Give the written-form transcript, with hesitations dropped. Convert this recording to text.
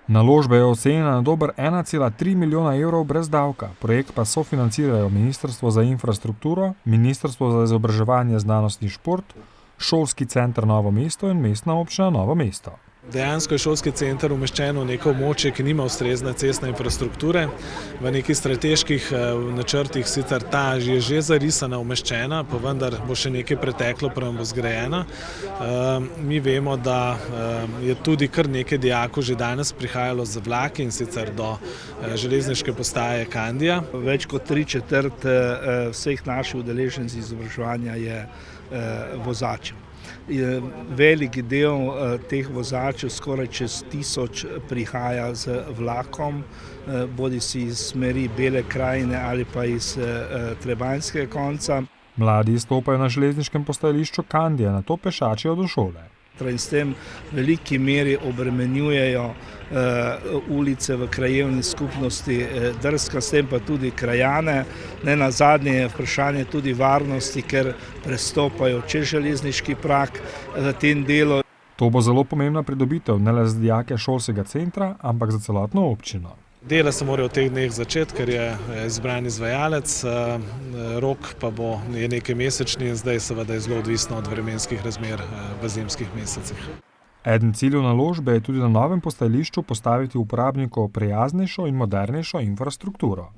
Naložba je ocenjena na dober 1,3 milijona evrov brez davka, projekt pa sofinancirajo Ministrstvo za infrastrukturo, Ministrstvo za izobraževanje, znanost in šport, Šolski center Novo mesto in Mestna občina Novo mesto. Dejansko je šolski center umeščen v neko območje, ki nima ustrezne cestne infrastrukture. V nekih strateških načrtih sicer ta je že zarisana, umeščena, pa vendar bo še nekaj preteklo, preden bo zgrajena. Mi vemo, da je tudi kar nekaj dijakov že danes prihajalo z vlaki, in sicer do železniške postaje Kandija. Več kot 3/4 vseh naših udeležencev izobraževanja je vozačev. Velik del teh vozačev, skoraj čez 1000, prihaja z vlakom, bodisi iz smeri Bele krajine ali pa iz Trebanjskega konca. Mladi izstopajo na železniškem postajališču Kandija, nato pešačijo do šole. In s tem v veliki meri obremenjujejo ulice v krajevni skupnosti Drska, s tem pa tudi krajane. Nenazadnje je vprašanje tudi varnosti, ker prestopajo čez železniški prak v tem delu. To bo zelo pomembna pridobitev ne le za dijake šolskega centra, ampak za celotno občino. Dela se morajo v teh dneh začeti, ker je izbran izvajalec, rok pa je nekaj mesečni in zdaj seveda je zelo odvisno od vremenskih razmer v zimskih mesecih. Eden ciljev naložbe je tudi na novem postajališču postaviti uporabniku prijaznejšo in modernejšo infrastrukturo.